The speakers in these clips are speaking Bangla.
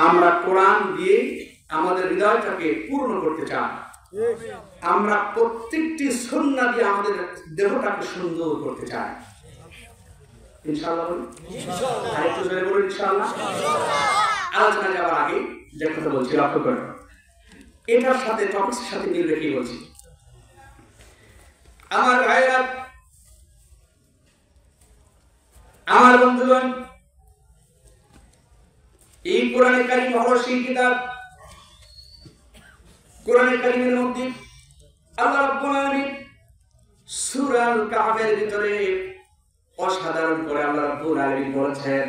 আমরা কোরআন দিয়ে আমাদের হৃদয়টাকে পূর্ণ করতে চাই। আমরা প্রত্যেকটি সুন্নাহ দিয়ে আমাদের দেহটাকে সুন্দর করতে চাই। ইনশাআল্লাহ বলুন, ইনশাআল্লাহ। আরেকটু জোরে বলুন ইনশাআল্লাহ। আলোচনা যাওয়ার আগে যে কথা বলছি লক্ষ্য করুন, এটার সাথে টপিকের সাথে মিল রেখেই বলছি। আমার ভাইরা, আমার বন্ধুগণ, এই কোরআনে কারীম হলো সেই কিতাব, কোরআনে কারীমের মধ্যে আল্লাহ রাব্বুল আলামিন সূরা আল কাহফের ভিতরে অসাধারণ করে আল্লাহ রাব্বুল আলামিন বলেছেন,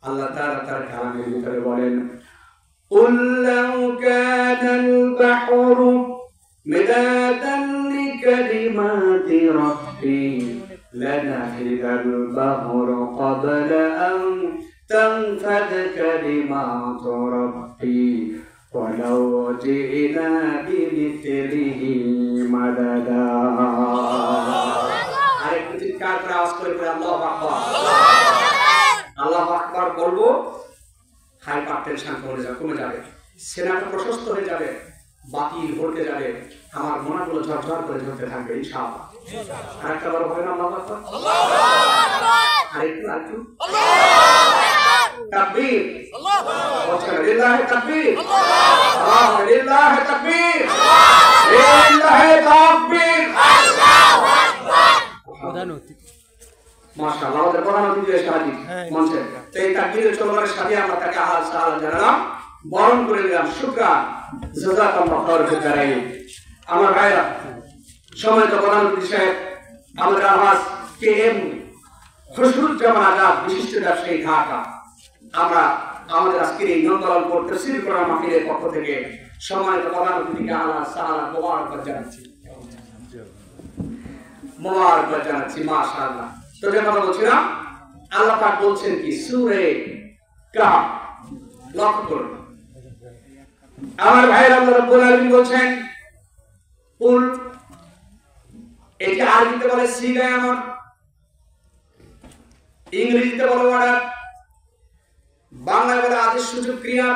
আল্লাহ তাআলা তার কালামের ভিতরে বলেন, কুল লাউ কানাল বাহরু মিদাদান লিকালিমাতি রাব্বি লানাফিদাল বাহরু ক্বাবলা আন তানফাদ কালিমাতু রাব্বি ওয়ালাউ জিনা বিমিসলিহি মাদাদা। আরেকটু চিৎকার করে আওয়াজ করে আল্লাহু আকবার, আল্লাহু আকবার বলবো, হাইপার টেনশন কমে যাবে, সেনাটা প্রশস্ত হয়ে যাবে, বাতি ভরতে যাবে, আমার মনগুলো ঝরঝর করে ঝরতে থাকবে ইনশাআল্লাহ। আরেকটা বড় হবে না আল্লাহু আকবার, আরেকটু তাকবীর, লিল্লাহি তাকবীর, লিল্লাহি তাকবীর, লিল্লাহি তাকবীর, আল্লাহু আকবার। প্রধান অতিথি মাশাআল্লাহ, আমাদের প্রধান অতিথি এসে হাজির মঞ্চে। তো এই তাকবীরের চলমানের সাথে আমরা তাকে আহাল সালাম জানালাম, বরণ করে নিলাম। শুকরান, জাযাকাল্লাহু খাইরান। আমার ভাইরা, সম্মানিত প্রধান অতিথি সাহেব, আমাদের আওয়াজ কে এম খসরুজ্জামান আজাদ, বিশিষ্ট ব্যবসায়ী, ঢাকা। আমরা আমাদের আজকের এই নন্দলাল তাফসীর কোরআন মাহফিলের পক্ষ থেকে সম্মানিত প্রধান অতিথিকে আল্লাহ সালাম মোবারকবাদ জানাচ্ছি, মোবারকবাদ জানাচ্ছি, মাশাআল্লাহ। তো যে কথা বলছিলাম, আল্লাহ পাক বলছেন কি সূরা কাহফ, লক্ষ্য করুন আমার ভাইরা, আল্লাহ রাব্বুল আলামিন বলছেন কুল, এটা আরবিতে বলে সিগায় আমর, ইংরেজিতে বলে অর্ডার, বাংলায় বলে আদেশ সূচক ক্রিয়া।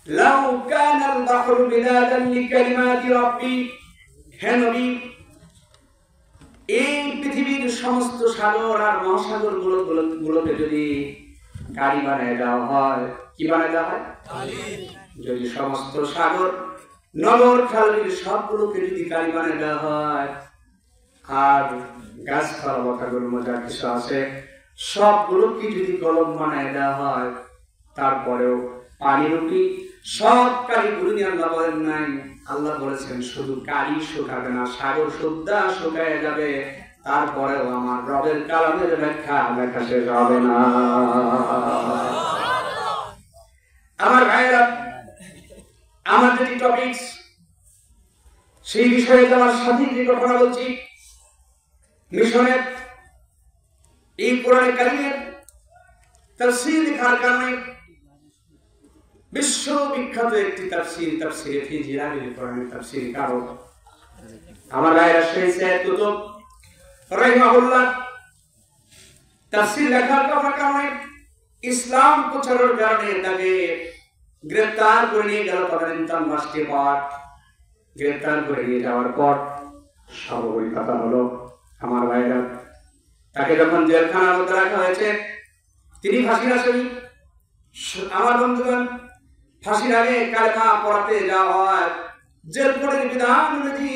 লাউ কানাল বাহরু মিদাদান লিকালিমাতি রাব্বি, হে নবী, এই পৃথিবীর সমস্ত সাগর আর মহাসাগর গুলোকে যদি কালি বানায় দেওয়া হয়, কি বানায় দেওয়া হয়? যদি সমস্ত সাগর, নগর, খাল-বিল সবগুলোকে যদি কালি বানায় দেওয়া হয়, আর গাছপালা লতাগুলো যা কিছু আছে সবগুলোকে যদি কলম বানায় দেওয়া হয়, তারপরেও পানির কি সব কালি গুলি আল্লাহ বলেন নাই, আল্লাহ বলেছেন শুধু কালি শুকাবে না, সাগর শুদ্ধা শুকায় যাবে, তারপরেও আমার রবের কালামের ব্যাখ্যা দেখা শেষ হবে না। আমার ভাইরা, আমার যেটি টপিক, সেই বিষয়ে যাওয়ার সাথে যে ঘটনা বলছি, মিশনের এই কোরআনে কারীমের তাফসীর লেখার কারণে বিশ্ববিখ্যাত একটি তাফসীর, তাফসীরে ফি জিলালিল কোরআনের তাফসীর কারক আমার ভাইরা শাইখ সাইয়্যিদ কুতুব রাহিমাহুল্লাহ তাফসীর লেখার কারণে ইসলাম প্রচারের কারণে তাকে গ্রেফতার করে নিয়ে গেল তদানীন্তন রাষ্ট্রীয় পাট। গ্রেফতার করে নিয়ে যাওয়ার পর স্বাভাবিক কথা হলো আমার ভাইরা, তাকে যখন জেলখানার মধ্যে রাখা হয়েছে, তিনি ফাঁসির আসামি। আমার বন্ধুগণ, ফাঁসির আগে কালেমা পড়াতে যাওয়া হয়। জেল কোর্টের বিধান অনুযায়ী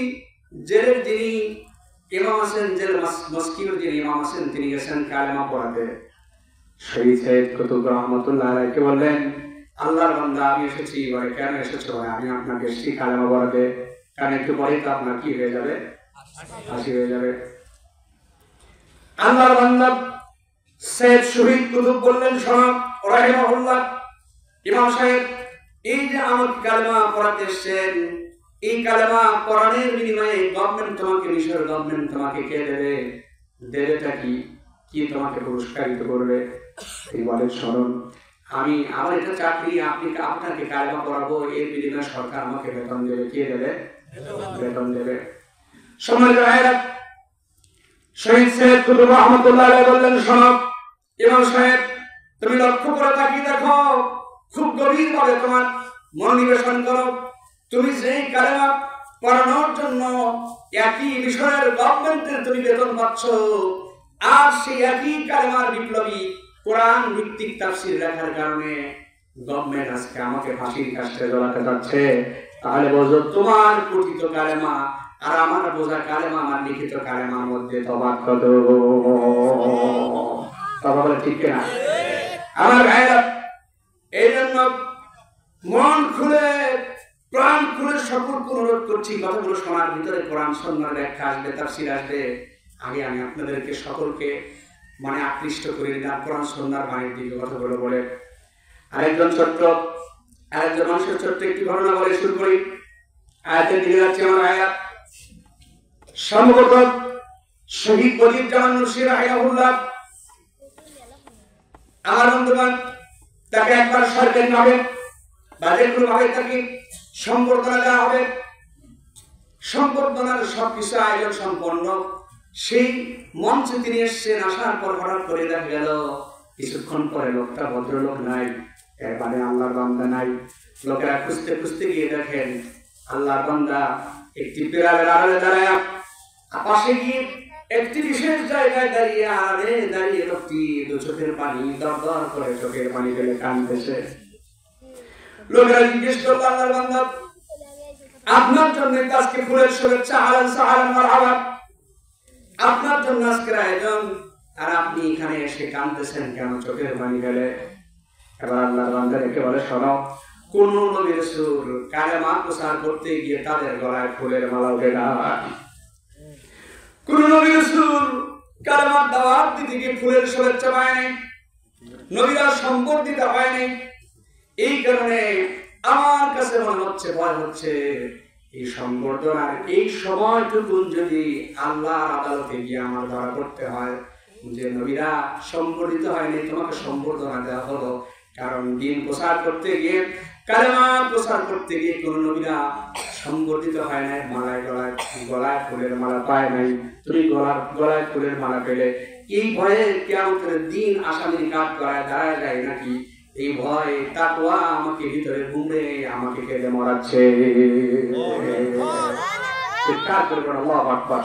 জেলের যিনি ইমাম আছেন, জেল মসজিদের যিনি ইমাম আছেন, তিনি গেছেন কালেমা পড়াতে। শহীদ সাইয়্যিদ কুতুব রাহমাতুল্লাহ আলাইহি বললেন, আল্লাহর বান্দা, আমি এসেছি। বলে, কেন এসেছো? আমি আপনাকে এসেছি কালেমা পড়াতে, কারণ একটু পরেই তো আপনার কি হয়ে যাবে, ফাঁসি হয়ে যাবে। আল্লাহর বান্দা সাইয়্যিদ শহীদ কুতুব বললেন, শোনো রাহিমাহুল্লাহ, ইমাম সাহেব, এই যে আমার কালেমা পড়াতে এসেছেন, এই কালেমা পড়ানোর বিনিময়ে গভর্নমেন্ট তোমাকে, মিশর গভর্নমেন্ট তোমাকে কে দেবে? দেবেটা কি? কি তোমাকে পুরস্কারিত করবে? তিনি বলেন, শুনুন, আমার এটা চাকরি, আপনাকে কালেমা পড়াবো, এর বিনিময়ে সরকার আমাকে বেতন দেবে। কে দেবে? বেতন দেবে। সম্মানিত ভাইরা, শহীদ সাইয়্যিদ কুতুব রাহমাতুল্লাহ আলাইহি বললেন, শোনো ইমাম সাহেব, তুমি লক্ষ্য করে তাকিয়ে দেখো, খুব গভীরভাবে তোমার মনোনিবেশন করো। তুমি যেই কালেমা পড়ানোর জন্য একই মিশরের গভর্নমেন্টের তুমি বেতন পাচ্ছ, আর সেই একই কালেমার বিপ্লবী কোরআন ভিত্তিক তাফসীর লেখার কারণে গভর্নমেন্ট আজকে আমাকে ফাঁসির কাস্টে ঝোলাতে যাচ্ছে, তাহলে বুঝো তোমার পঠিত কালেমা আর আমার বোঝা কালেমা, আমার লিখিত কালেমার মধ্যে তফাৎ কত। তফাৎ বলে ঠিক কিনা? আমার ভাইরা, এই জন্য মন খুলে প্রাণ খুলে সকলকে অনুরোধ করছি, কথাগুলো শোনার ভিতরে কোরআন সুন্নাহর ব্যাখ্যা আসবে, তাফসীর আসবে। আগে আমি আপনাদেরকে সকলকে আকৃষ্ট করে নিলাম কোরআন সুন্নাহর বাণীর দিকে কথাগুলো বলে। আরেকজন মানুষের ছোট্ট একটি ঘটনা বলে শুরু করি। আয়াতের দিকে যাচ্ছে আমার ভাইরা। সম্ভবত শহীদ ওয়াজিদুজ্জামান নুরসি রাহিমাহুল্লাহ, আমার বন্ধুগণ, তাকে একবার সরকারিভাবে বা যে কোনো ভাবে তাকে সম্বর্ধনা দেওয়া হবে। সম্বর্ধনার সবকিছু আয়োজন সম্পন্ন। সেই মঞ্চে তিনি এসছেন, আসার পর হঠাৎ করে দেখা গেল কিছুক্ষণ পরে লোকটা ভদ্রলোক নাই, এবারে আল্লাহর বান্দা নাই। লোকেরা খুঁজতে খুঁজতে গিয়ে দেখেন আল্লাহর বান্দা একটি পিরালের আড়ালে দাঁড়ায়, পাশে গিয়ে একটি বিশেষ জায়গায় দাঁড়িয়ে লোকটি দু চোখের পানি দর করে চোখের পানি ফেলে কাঁদতেছে। লোকেরা জিজ্ঞেস করলো, আল্লাহর বান্দা, আপনার জন্য আজকে ফুলের শুভেচ্ছা, আলান সালাম মারহাবা, আপনার জন্য আজকের আয়োজন, আর আপনি এখানে এসে কাঁদতেছেন কেন চোখের পানি ফেলে? এবার আল্লাহর বান্দা রেখে বলে, শোনো, কোন নবী রাসূল কালেমা প্রচার করতে গিয়ে তাদের গলায় ফুলের মালা ওঠে না। কোন নবী রাসূল কালেমার দাওয়াত দিতে গিয়ে ফুলের শুভেচ্ছা পায় নাই, নবীরা সম্বর্ধিত হয় নাই। এই কারণে আমার কাছে মনে হচ্ছে, ভয় হচ্ছে, এই সম্বর্ধনার এই সময়টুকু যদি আল্লাহর আদালতে গিয়ে আমার ধরা করতে হয় যে নবীরা সম্বর্ধিত হয়নি, তোমাকে সম্বর্ধনা দেওয়া হলো, কারণ দিন প্রচার করতে গিয়ে, কালেমা প্রচার করতে গিয়ে কোন নবীরা সম্বর্ধিত হয় নাই, গলায় ফুলের মালা পায় নাই, তুমি গলায় ফুলের মালা পেলে। এই ভয়ে কিয়ামতের দিন আসামির কাঠ করায় দাঁড়ায় যায় নাকি? এই ভয় তাকওয়া আমাকে ভিতরে ঘুমড়ে আমাকে কেঁদে মরাচ্ছে। চিৎকার করে বলো আল্লাহু আকবার।